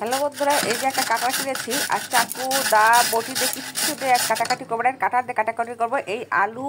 Hello বন্ধুরা, এই যে একটা কাটা কিনেছি আর চাকু দা বটি দিয়ে কিছু দিয়ে কাটাকাটি করবো না, কাটা দিয়ে কাটাকাটি করবো। এই আলু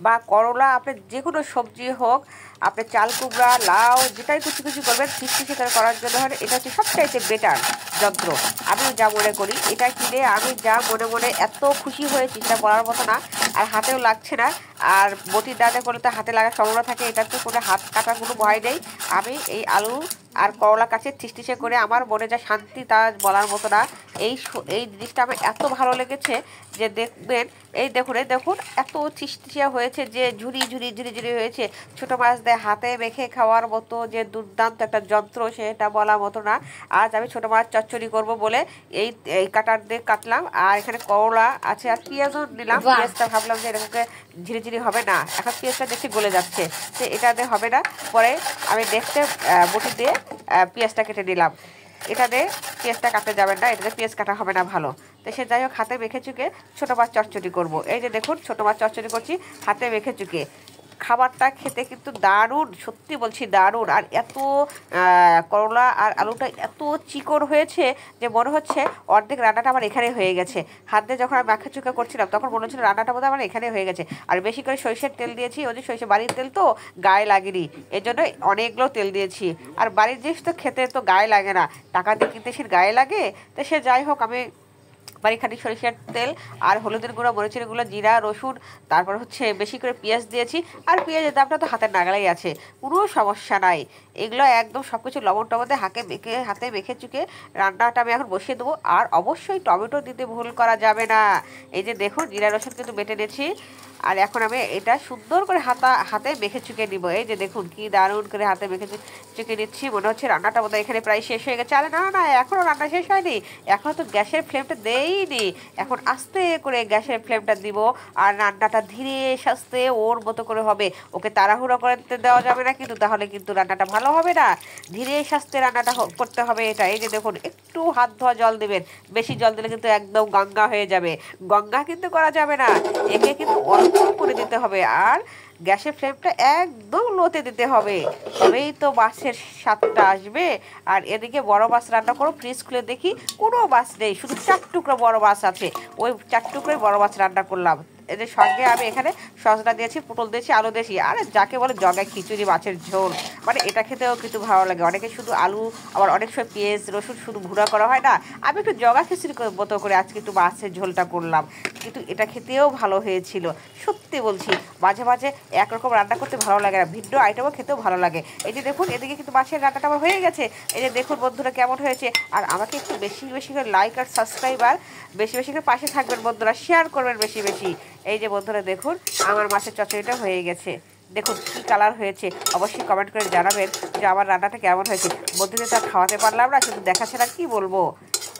বা করলা, আপনার যে কোনো সবজি হোক, আপনি চাল কুমড়া লাউ যেটাই কুচি কুচি করবেন ফিসফিসি করে করার জন্য হয়, এটা হচ্ছে সবচাইতে বেটার যন্ত্র। আমি যা মনে করি, এটা কিনে আমি যা মনে মনে এত খুশি হয়েছি সেটা বলার মতো না। আর হাতেও লাগছে না, আর বটির দাঁতে করলে তো হাতে লাগার সম্ভাবনা থাকে, এটাতে কোনো হাত কাটার কোনো ভয় নেই। আমি এই আলু আর করলা কাছে ঠিসঠিসে করে আমার মনে যা শান্তি তা বলার মতো না। এই জিনিসটা আমার এত ভালো লেগেছে যে দেখবেন, এই দেখুন এত ঠিসঠিসে হয়েছে যে ঝুরি ঝুরি ঝুরি ঝুরি হয়েছে। ছোটো মাছ দিয়ে হাতে মেখে খাওয়ার মতো যে দুর্দান্ত একটা যন্ত্র, সেটা বলার মতো না। আজ আমি ছোটো মাছ চচ্চড়ি করব বলে এই এই কাটার দিয়ে কাটলাম, আর এখানে করলা আছে আর পেঁয়াজও নিলাম। পেঁয়াজটা ভাবলাম যে এরকমকে ঝিরিঝিরি হবে না, এখন পেঁয়াজটা দেখছি গলে যাচ্ছে, তো এটা দিয়ে হবে না। পরে আমি দেখতে বটি দিয়ে পেঁয়াজটা কেটে নিলাম। এটা দিয়ে পেঁয়াজটা কাটতে যাবেন না, এটাতে পেঁয়াজ কাটা হবে না ভালো। তো সে যাই হোক, হাতে মেখে চুকে ছোটো মাছ চচ্চড়ি করবো। এই যে দেখুন ছোটো মাছ চচ্চড়ি করছি হাতে মেখে চুকে। খাবারটা খেতে কিন্তু দারুণ, সত্যি বলছি দারুণ। আর এত করলা আর আলুটা এত চিকন হয়েছে যে মনে হচ্ছে অর্ধেক রান্নাটা আমার এখানে হয়ে গেছে। হাত দিয়ে যখন আমি মাখা চুকা করছিলাম তখন মনে হচ্ছিল রান্নাটা বোধহয় আমার এখানে হয়ে গেছে। আর বেশি করে সরিষার তেল দিয়েছি, ওই যে সরিষা বাড়ির তেল তো গায়ে লাগেনি, এর জন্য অনেকগুলো তেল দিয়েছি। আর বাড়ির জিনিস তো খেতে তো গায়ে লাগে না, টাকা দিয়ে কিনতে সে গায়ে লাগে। তো সে যাই হোক, আমি বাড়িখানি সরিষার তেল আর হলুদের গুঁড়ো মরিচের গুঁড়ো জিরা রসুন, তারপর হচ্ছে বেশি করে পেঁয়াজ দিয়েছি। আর পেঁয়াজের দামটা তো হাতের নাগালেই আছে, কোনো সমস্যা নাই। এগুলো একদম সব কিছু লবণ টবণে হাতে মেখে চুকে রান্নাটা আমি এখন বসিয়ে দেবো। আর অবশ্যই টমেটো দিতে ভুল করা যাবে না। এই যে দেখুন জিরা রসুন কিন্তু বেটে নিয়েছি, আর এখন আমি এটা সুন্দর করে হাতে মেখে চুকে নিব। এই যে দেখুন কি দারুণ করে হাতে মেখে চুকে নিচ্ছি। মনে হচ্ছে রান্নাটা বোধহয় এখানে প্রায় শেষ হয়ে গেছে। আরে না না, এখনও রান্না শেষ হয়নি, এখনও তো গ্যাসের ফ্লেমটা দেইনি। এখন আস্তে করে গ্যাসের ফ্লেমটা দিব, আর রান্নাটা ধীরে সাস্তে ওর মতো করে হবে। ওকে তাড়াহুড়ো করতে দেওয়া যাবে না কিন্তু, তাহলে কিন্তু রান্নাটা ভালো হবে না। ধীরে সাস্তে রান্নাটা করতে হবে এটা। এই যে দেখুন একটু হাত ধোয়া জল দেবেন, বেশি জল দিলে কিন্তু একদম গঙ্গা হয়ে যাবে। গঙ্গা কিন্তু করা যাবে না, একে কিন্তু অল্প করে দিতে হবে। আর গ্যাসের ফ্লেমটা একদম লোতে দিতে হবে, তবেই তো মাছের স্বাদটা আসবে। আর এদিকে বড় মাছ রান্না করো, ফ্রিজ খুলে দেখি কোনো মাছ নেই, শুধু 4 টুকরো বড় মাছ আছে। ওই 4 টুকরোই বড় মাছ রান্না করলাম। এদের সঙ্গে আমি এখানে সজনা দিয়েছি, পটল দিয়েছি, আলু দিয়েছি। আর যাকে বলে জগায় খিচুড়ি মাছের ঝোল, মানে এটা খেতেও কিন্তু ভালো লাগে। অনেকে শুধু আলু, আবার অনেক সময় পেঁয়াজ রসুন শুধু ভুনা করা হয় না, আমি একটু জগা খিচুড়ি মতো করে আজকে একটু মাছের ঝোলটা করলাম, কিন্তু এটা খেতেও ভালো হয়েছিল। সত্যি বলছি, মাঝে মাঝে একরকম রান্না করতে ভালো লাগে না, ভিন্ন আইটেমও খেতেও ভালো লাগে। এই যে দেখুন এদিকে কিন্তু মাছের রান্নাটা আমার হয়ে গেছে। এই যে দেখুন বন্ধুরা কেমন হয়েছে। আর আমাকে একটু বেশি বেশি করে লাইক আর সাবস্ক্রাইবার বেশি বেশি করে পাশে থাকবেন বন্ধুরা, শেয়ার করবেন বেশি বেশি। এই যে বন্ধুরা দেখুন আমার মাছের চচ্চড়িটা হয়ে গেছে, দেখুন কী কালার হয়েছে। অবশ্যই কমেন্ট করে জানাবেন যে আমার রান্নাটা কেমন হয়েছে। বন্ধুদের তো আর খাওয়াতে পারলাম না, শুধু দেখাচ্ছে না, কী বলবো।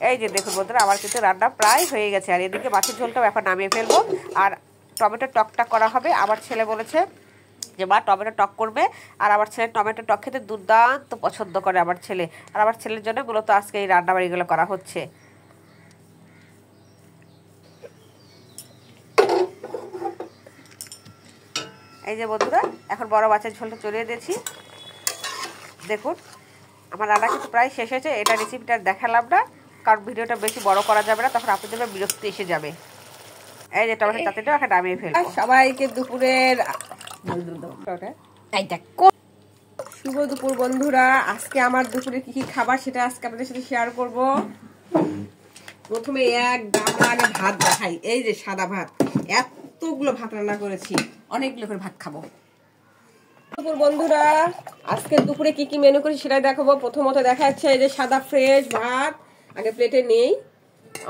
এই যে দেখুন বন্ধুরা আমার কিন্তু রান্না প্রায় হয়ে গেছে। আর এদিকে মাছের ঝোলটাও এখন নামিয়ে ফেলবো। আর টমেটো টকটা করা হবে, আমার ছেলে বলেছে যে মা টমেটো টক করবে। আর আমার ছেলে টমেটো টক খেতে দুর্দান্ত পছন্দ করে আমার ছেলে। আর আমার ছেলের জন্য মূলত আজকে এই রান্নাবাড়িগুলো করা হচ্ছে। এই যে বন্ধুরা এখন বড় মাছের ঝোলটা চড়িয়ে দিয়েছি। দেখুন আমার রান্না কিন্তু প্রায় শেষ হয়েছে। এটা রেসিপিটা দেখালাম না, কারণ ভিডিওটা বেশি বড় করা যাবে না, তখন আপনাদের বিরক্তি এসে যাবে। এই যে টমেটো চাটনিটা এখন নামিয়ে ফেলবো। সবাইকে দুপুরের শুভ দুপুর বন্ধুরা। আজকে আমার দুপুরে কি কি খাবার সেটা আজকে আপনাদের সাথে শেয়ার করব। প্রথমে এক গামলা আগে ভাত দেখাই। এই যে সাদা ভাত, এতগুলো ভাত রান্না করেছি, অনেকগুলো করে ভাত খাবো। দুপুর বন্ধুরা আজকে দুপুরে কি কি মেনু করেছি সেটাই দেখাবো। প্রথমত দেখা যাচ্ছে এই যে সাদা ফ্রেশ ভাত আগে প্লেটে নেই,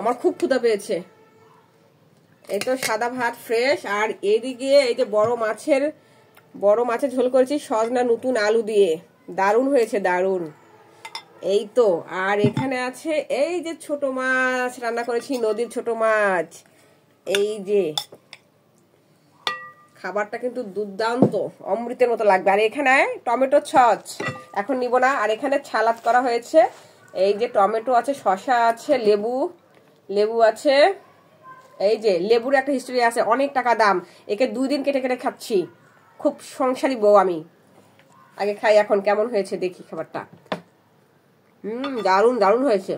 আমার খুব ক্ষুধা পেয়েছে। এই তো সাদা ভাত ফ্রেশ। আর এদিকে এই যে বড় মাছের ঝোল করেছি সজনা নতুন আলু দিয়ে, দারুণ হয়েছে দারুণ। এই তো আর এখানে আছে এই যে ছোট মাছ রান্না করেছি, নদীর ছোট মাছ। এই যে খাবারটা কিন্তু দুর্দান্ত, অমৃতের মতো লাগবে। আর এখানে টমেটো সস এখন নিব না। আর এখানে সালাদ করা হয়েছে, এই যে টমেটো আছে, শসা আছে, লেবু আছে। এই যে লেবুর একটা হিস্ট্রি আছে, অনেক টাকা দাম, একে 2 দিন কেটে কেটে খাচ্ছি। খুব সংসারী বউ আমি। আগে খাই, এখন কেমন হয়েছে দেখি খাবারটা। দারুণ দারুণ হয়েছে।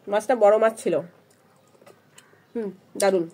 মাছটা বড় মাছ ছিল। দারুন।